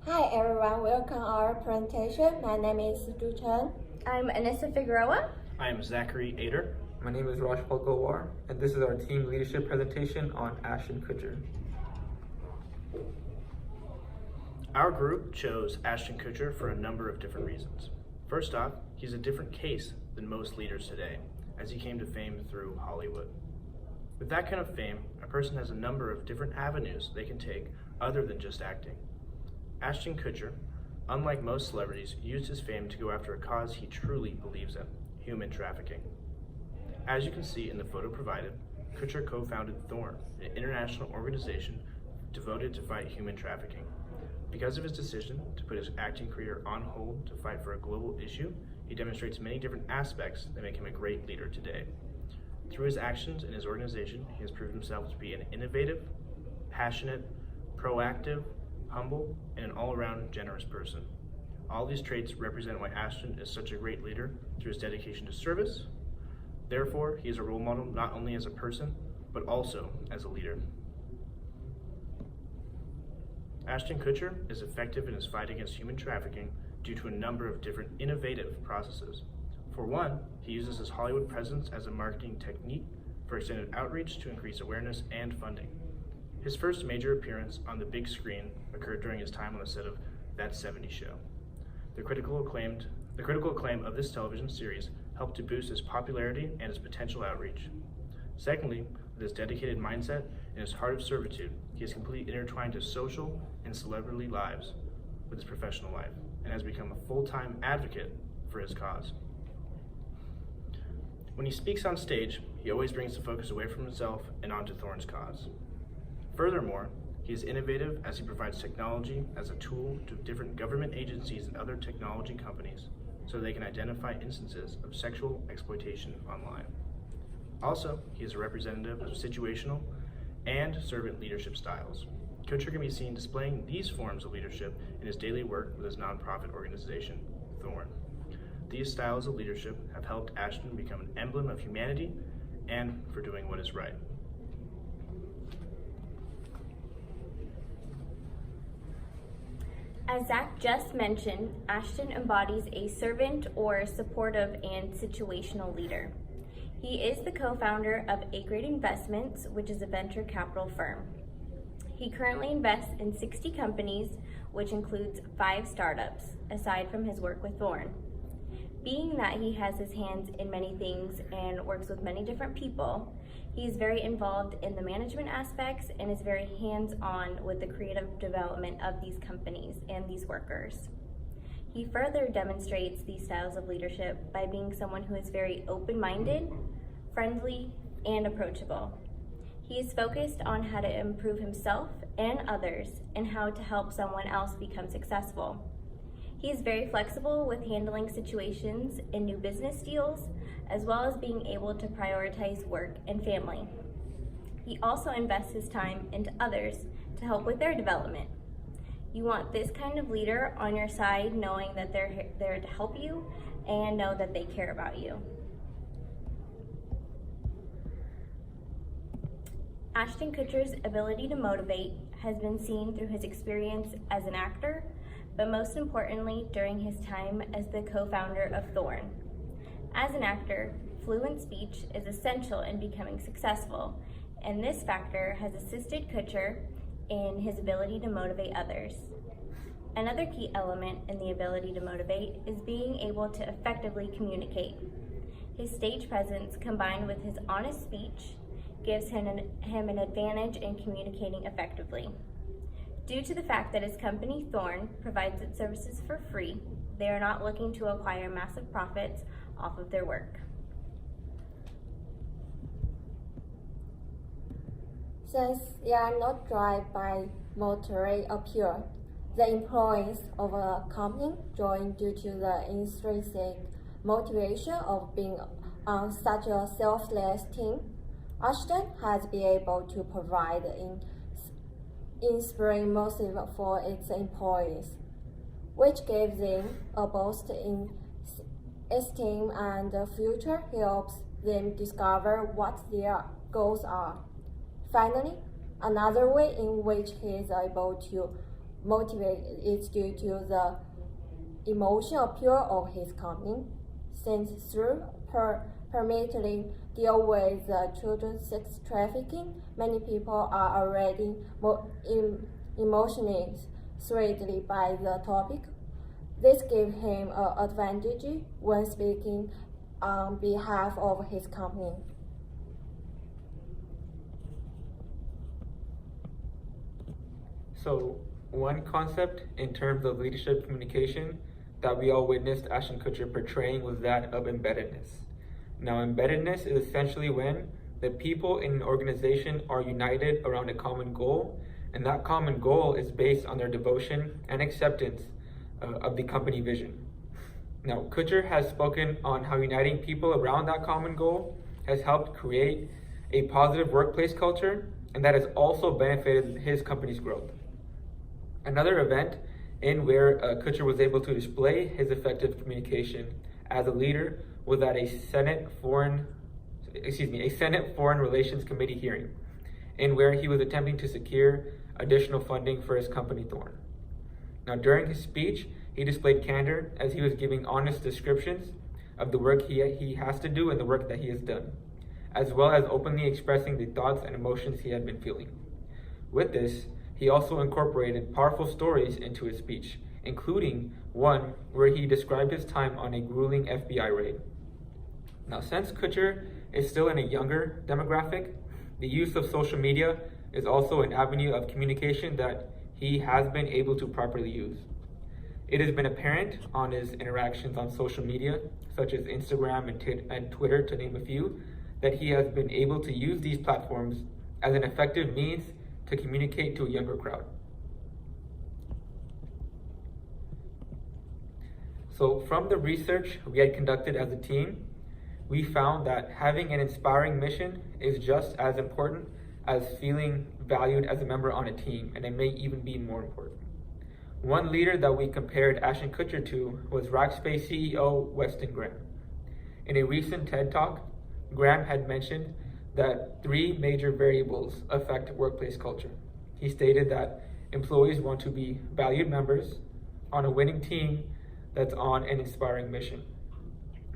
Hi everyone, welcome our presentation. My name is Chen. I'm Anyssa Figueroa. I am Zachary, Ater. My name is Raajpaal Gohlwar, and this is our team leadership presentation on Ashton Kutcher. Our group chose Ashton Kutcher for a number of different reasons. First off, he's a different case than most leaders today, as he came to fame through Hollywood. With that kind of fame, a person has a number of different avenues they can take other than just acting. Ashton Kutcher, unlike most celebrities, used his fame to go after a cause he truly believes in: human trafficking. As you can see in the photo provided, Kutcher co-founded Thorn, an international organization devoted to fight human trafficking. Because of his decision to put his acting career on hold to fight for a global issue, he demonstrates many different aspects that make him a great leader today. Through his actions and his organization, he has proved himself to be an innovative, passionate, proactive, humble, and an all-around generous person. All these traits represent why Ashton is such a great leader through his dedication to service. Therefore, he is a role model not only as a person, but also as a leader. Ashton Kutcher is effective in his fight against human trafficking due to a number of different innovative processes. For one, he uses his Hollywood presence as a marketing technique for extended outreach to increase awareness and funding. His first major appearance on the big screen occurred during his time on the set of That 70s Show. The critical acclaim of this television series helped to boost his popularity and his potential outreach. Secondly, with his dedicated mindset and his heart of servitude, he has completely intertwined his social and celebrity lives with his professional life and has become a full-time advocate for his cause. When he speaks on stage, he always brings the focus away from himself and onto Thorn's cause. Furthermore, he is innovative as he provides technology as a tool to different government agencies and other technology companies so they can identify instances of sexual exploitation online. Also, he is a representative of situational and servant leadership styles. Kutcher can be seen displaying these forms of leadership in his daily work with his nonprofit organization, Thorn. These styles of leadership have helped Ashton become an emblem of humanity and for doing what is right. As Zach just mentioned, Ashton embodies a servant or supportive and situational leader. He is the co-founder of A-Grade Investments, which is a venture capital firm. He currently invests in 60 companies, which includes 5 startups, aside from his work with Thorn. Being that he has his hands in many things and works with many different people, he is very involved in the management aspects and is very hands-on with the creative development of these companies and these workers. He further demonstrates these styles of leadership by being someone who is very open-minded, friendly, and approachable. He is focused on how to improve himself and others and how to help someone else become successful. He is very flexible with handling situations in new business deals, as well as being able to prioritize work and family. He also invests his time into others to help with their development. You want this kind of leader on your side, knowing that they're there to help you and know that they care about you. Ashton Kutcher's ability to motivate has been seen through his experience as an actor, but most importantly during his time as the co-founder of Thorn. As an actor, fluent speech is essential in becoming successful, and this factor has assisted Kutcher in his ability to motivate others. Another key element in the ability to motivate is being able to effectively communicate. His stage presence combined with his honest speech gives him an advantage in communicating effectively. Due to the fact that his company, Thorn, provides its services for free, they are not looking to acquire massive profits off of their work. Since they are not driven by monetary appeal, the employees of a company join due to the intrinsic motivation of being on such a selfless team. Ashton has been able to provide inspiring motive for its employees, which gives them a boost in esteem and the future helps them discover what their goals are. Finally, another way in which he is able to motivated is due to the emotional appeal of his company, since through permitting deal with children's sex trafficking, many people are already emotionally threatened by the topic. This gave him an advantage when speaking on behalf of his company. So, one concept in terms of leadership communication that we all witnessed Ashton Kutcher portraying was that of embeddedness. Now, embeddedness is essentially when the people in an organization are united around a common goal, and that common goal is based on their devotion and acceptance of the company vision. Now, Kutcher has spoken on how uniting people around that common goal has helped create a positive workplace culture, and that has also benefited his company's growth. Another event in where Kutcher was able to display his effective communication as a leader was at a Senate Foreign Relations Committee hearing, in where he was attempting to secure additional funding for his company Thorn. Now, during his speech, he displayed candor as he was giving honest descriptions of the work he has to do and the work that he has done, as well as openly expressing the thoughts and emotions he had been feeling. With this, he also incorporated powerful stories into his speech, including one where he described his time on a grueling FBI raid. Now, since Kutcher is still in a younger demographic, the use of social media is also an avenue of communication that he has been able to properly use. It has been apparent on his interactions on social media, such as Instagram and Twitter, to name a few, that he has been able to use these platforms as an effective means to communicate to a younger crowd. So from the research we had conducted as a team, we found that having an inspiring mission is just as important as feeling valued as a member on a team, and it may even be more important. One leader that we compared Ashton Kutcher to was Raajpaal CEO Weston Graham. In a recent TED Talk, Graham had mentioned that 3 major variables affect workplace culture. He stated that employees want to be valued members on a winning team that's on an inspiring mission.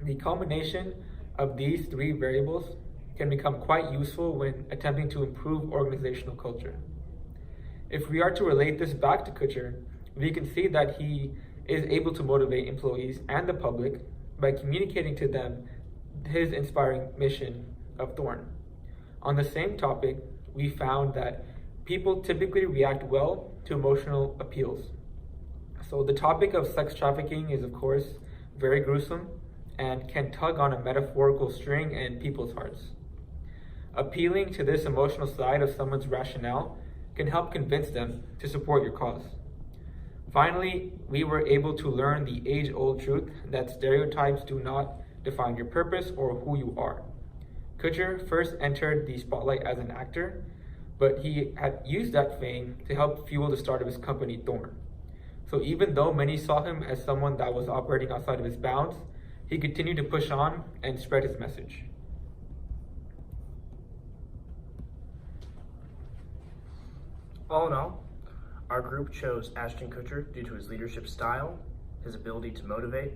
The culmination of these 3 variables can become quite useful when attempting to improve organizational culture. If we are to relate this back to Kutcher, we can see that he is able to motivate employees and the public by communicating to them his inspiring mission of Thorn. On the same topic, we found that people typically react well to emotional appeals. So the topic of sex trafficking is, of course, very gruesome and can tug on a metaphorical string in people's hearts. Appealing to this emotional side of someone's rationale can help convince them to support your cause. Finally, we were able to learn the age-old truth that stereotypes do not define your purpose or who you are. Kutcher first entered the spotlight as an actor, but he had used that fame to help fuel the start of his company, Thorn. So even though many saw him as someone that was operating outside of his bounds, he continued to push on and spread his message. All in all, our group chose Ashton Kutcher due to his leadership style, his ability to motivate,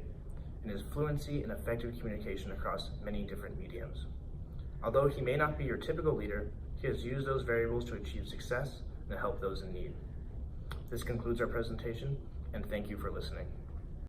and his fluency and effective communication across many different mediums. Although he may not be your typical leader, he has used those variables to achieve success and help those in need. This concludes our presentation, and thank you for listening.